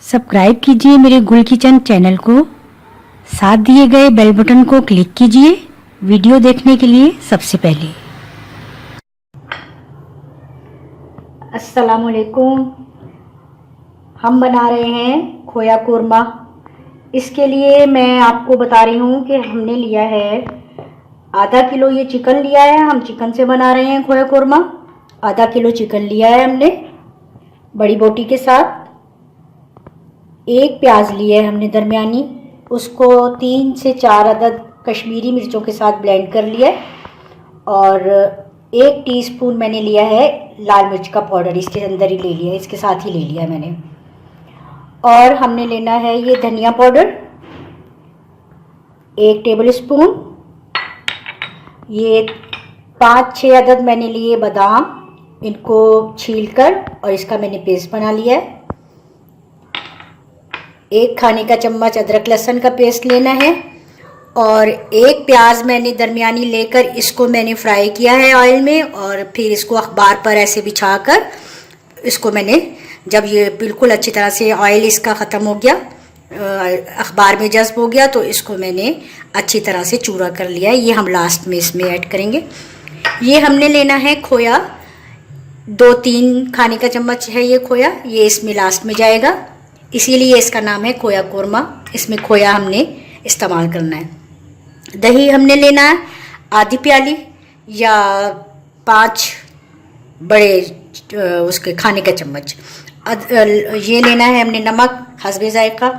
Subscribe कीजिए मेरे गुल किचन चैनल को, साथ दिए गए बेल बटन को क्लिक कीजिए वीडियो देखने के लिए सबसे पहले। अस्सलाम वालेकुम। हम बना रहे हैं खोया कोरमा। इसके लिए मैं आपको बता रही हूँ कि हमने लिया है आधा किलो ये चिकन लिया है। हम चिकन से बना रहे हैं खोया कोरमा। आधा किलो चिकन लिया है हमने बड़ी बोटी के साथ। एक प्याज लिया है हमने दरमियानी, उसको 3 से 4 अदद कश्मीरी मिर्चों के साथ ब्लेंड कर लिया है। और 1 टीस्पून मैंने लिया है लाल मिर्च का पाउडर, इसके अंदर ही ले लिया है, इसके साथ ही ले लिया है मैंने। और हमने लेना है ये धनिया पाउडर 1 टेबल स्पून। ये 5-6 अदद मैंने लिए बादाम, इनको छीलकर और इसका मैंने पेस्ट बना लिया है। 1 खाने का चम्मच अदरक लहसुन का पेस्ट लेना है। और 1 प्याज मैंने दरमियानी लेकर इसको मैंने फ्राई किया है ऑयल में, और फिर इसको अखबार पर ऐसे बिछाकर इसको मैंने, जब ये बिल्कुल अच्छी तरह से ऑयल इसका ख़त्म हो गया, अखबार में जज्ब हो गया, तो इसको मैंने अच्छी तरह से चूरा कर लिया है। ये हम लास्ट में इसमें ऐड करेंगे। ये हमने लेना है खोया, 2-3 खाने का चम्मच है ये खोया, ये इसमें लास्ट में जाएगा, इसीलिए इसका नाम है खोया कोरमा। इसमें खोया हमने इस्तेमाल करना है। दही हमने लेना है आधी प्याली या 5 बड़े उसके खाने का चम्मच। ये लेना है हमने नमक हस्बे जायका।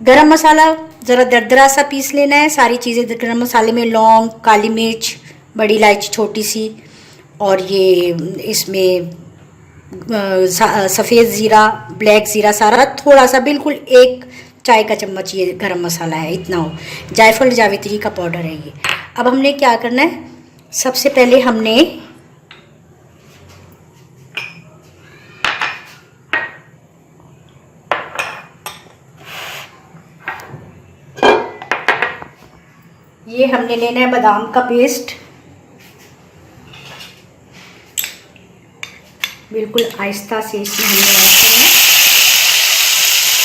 गरम मसाला ज़रा दरदरा सा पीस लेना है। सारी चीज़ें गरम मसाले में लौंग, काली मिर्च, बड़ी इलायची छोटी सी, और ये इसमें सफ़ेद ज़ीरा, ब्लैक ज़ीरा, सारा थोड़ा सा, बिल्कुल 1 चाय का चम्मच ये गरम मसाला है, इतना हो। जायफल जावित्री का पाउडर है ये। अब हमने क्या करना है, सबसे पहले हमने लेना है बादाम का पेस्ट, बिल्कुल आहिस्ता से इसमें हमने ऐड करना है।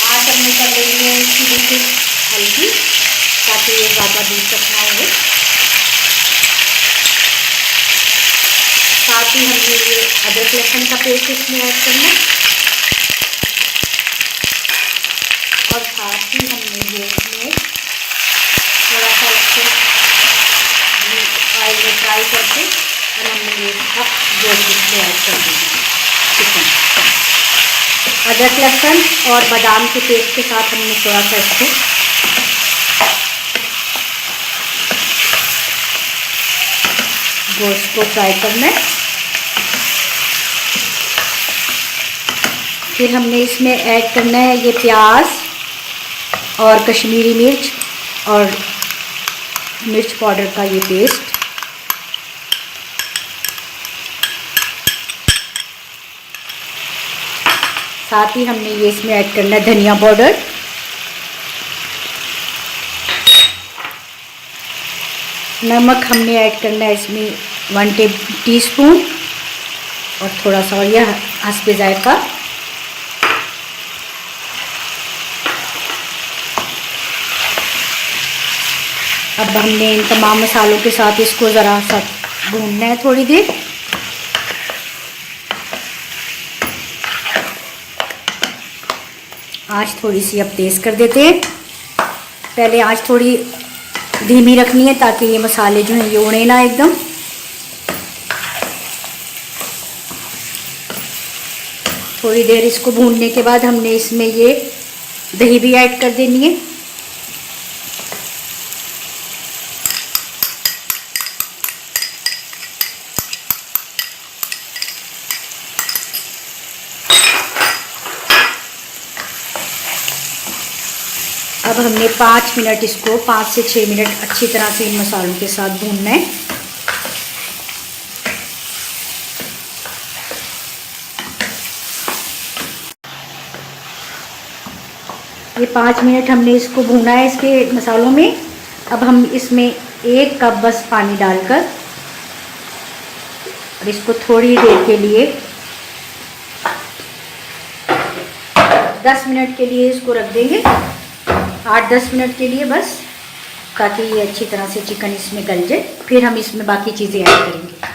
आज हमने कर लेनी है इसकी बिल्कुल हल्की, ताकि ये ज़्यादा दूर तक ना हो। साथ ही हमने ये अदरक लहसुन का पेस्ट इसमें ऐड करना है, और साथ ही हमने ये इसमें थोड़ा सा ऑयल में फ्राई करके, और हमने ये सब गोश्त इसमें ऐड कर देंगे। अदरक लहसुन और बादाम के पेस्ट के साथ हमने थोड़ा सा इसको गोश्त को फ्राई करना है। फिर हमने इसमें ऐड करना है ये प्याज और कश्मीरी मिर्च और मिर्च पाउडर का ये पेस्ट। साथ ही हमने ये इसमें ऐड करना है धनिया पाउडर, नमक हमने ऐड करना है इसमें 1 टीस्पून, और थोड़ा सा और यह हस्बे जायका। अब हमने इन तमाम मसालों के साथ इसको ज़रा सा भूनना है थोड़ी देर। आँच थोड़ी सी अब तेज़ कर देते हैं। पहले आँच थोड़ी धीमी रखनी है ताकि ये मसाले जो हैं ये उड़े ना एकदम। थोड़ी देर इसको भूनने के बाद हमने इसमें ये दही भी ऐड कर देनी है। अब हमने 5 मिनट इसको 5 से 6 मिनट अच्छी तरह से इन मसालों के साथ भूनना है। ये 5 मिनट हमने इसको भूना है इसके मसालों में। अब हम इसमें 1 कप बस पानी डालकर और इसको थोड़ी देर के लिए 10 मिनट के लिए इसको रख देंगे, 8-10 मिनट के लिए बस, ताकि ये अच्छी तरह से चिकन इसमें गल जाए। फिर हम इसमें बाकी चीज़ें ऐड करेंगे।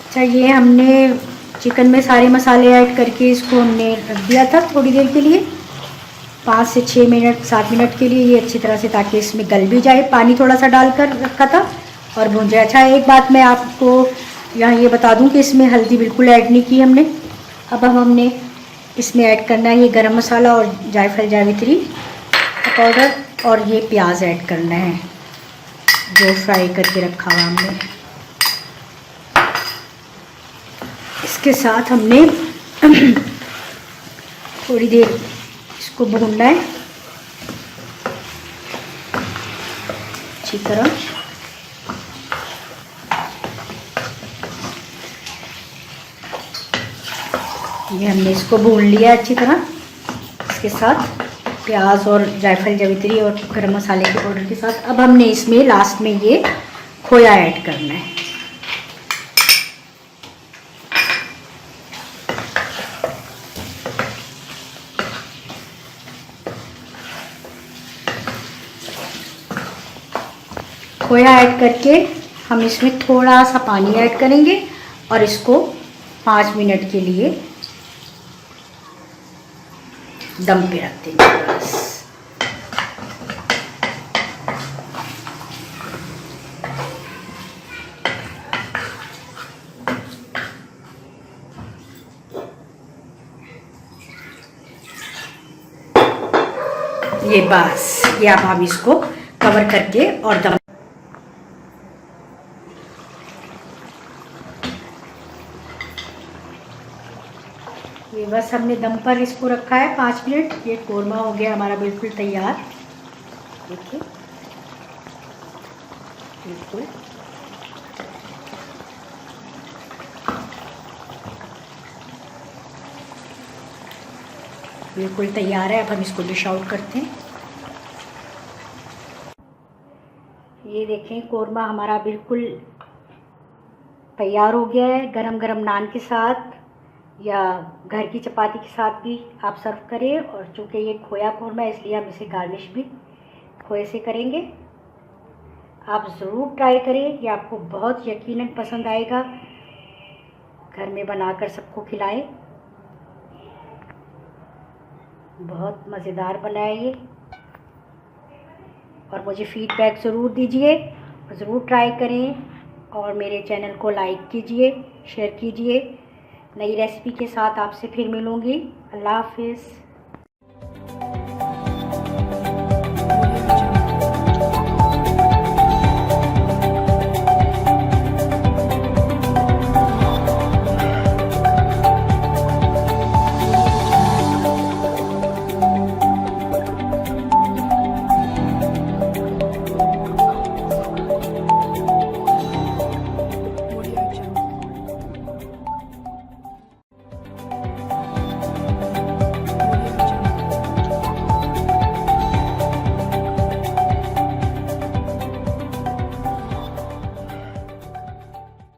अच्छा, ये हमने चिकन में सारे मसाले ऐड करके इसको हमने रख दिया था थोड़ी देर के लिए, 5 से 6 मिनट 7 मिनट के लिए, ये अच्छी तरह से, ताकि इसमें गल भी जाए। पानी थोड़ा सा डालकर रखा था और भून जाए। अच्छा, एक बात मैं आपको यहाँ ये बता दूँ कि इसमें हल्दी बिल्कुल ऐड नहीं की हमने। अब हमने इसमें ऐड करना है ये गरम मसाला और जायफल जावित्री पाउडर, और ये प्याज ऐड करना है जो फ्राई करके रखा हुआ हमने। इसके साथ हमने थोड़ी देर इसको भूनना है अच्छी तरह। ये हमने इसको भून लिया अच्छी तरह, इसके साथ प्याज और जायफल जावित्री और गरम मसाले के पाउडर के साथ। अब हमने इसमें लास्ट में ये खोया ऐड करना है। खोया ऐड करके हम इसमें थोड़ा सा पानी ऐड करेंगे और इसको 5 मिनट के लिए दम पे रख देंगे बस। ये बस, ये अब हम इसको कवर करके और दम, ये बस हमने दम पर इसको रखा है 5 मिनट। ये कोरमा हो गया हमारा बिल्कुल तैयार, देखिए बिल्कुल। बिल्कुल तैयार है। अब हम इसको डिश आउट करते हैं। ये देखें, कोरमा हमारा बिल्कुल तैयार हो गया है। गरम गरम नान के साथ या घर की चपाती के साथ भी आप सर्व करें। और चूँकि ये खोया कोरमा है इसलिए हम इसे गार्निश भी खोए से करेंगे। आप ज़रूर ट्राई करें, ये आपको बहुत यकीनन पसंद आएगा। घर में बनाकर सबको खिलाएं, बहुत मज़ेदार बना है ये। और मुझे फीडबैक ज़रूर दीजिए, ज़रूर ट्राई करें और मेरे चैनल को लाइक कीजिए, शेयर कीजिए। नई रेसिपी के साथ आपसे फिर मिलूँगी। अल्लाह हाफ़िज़।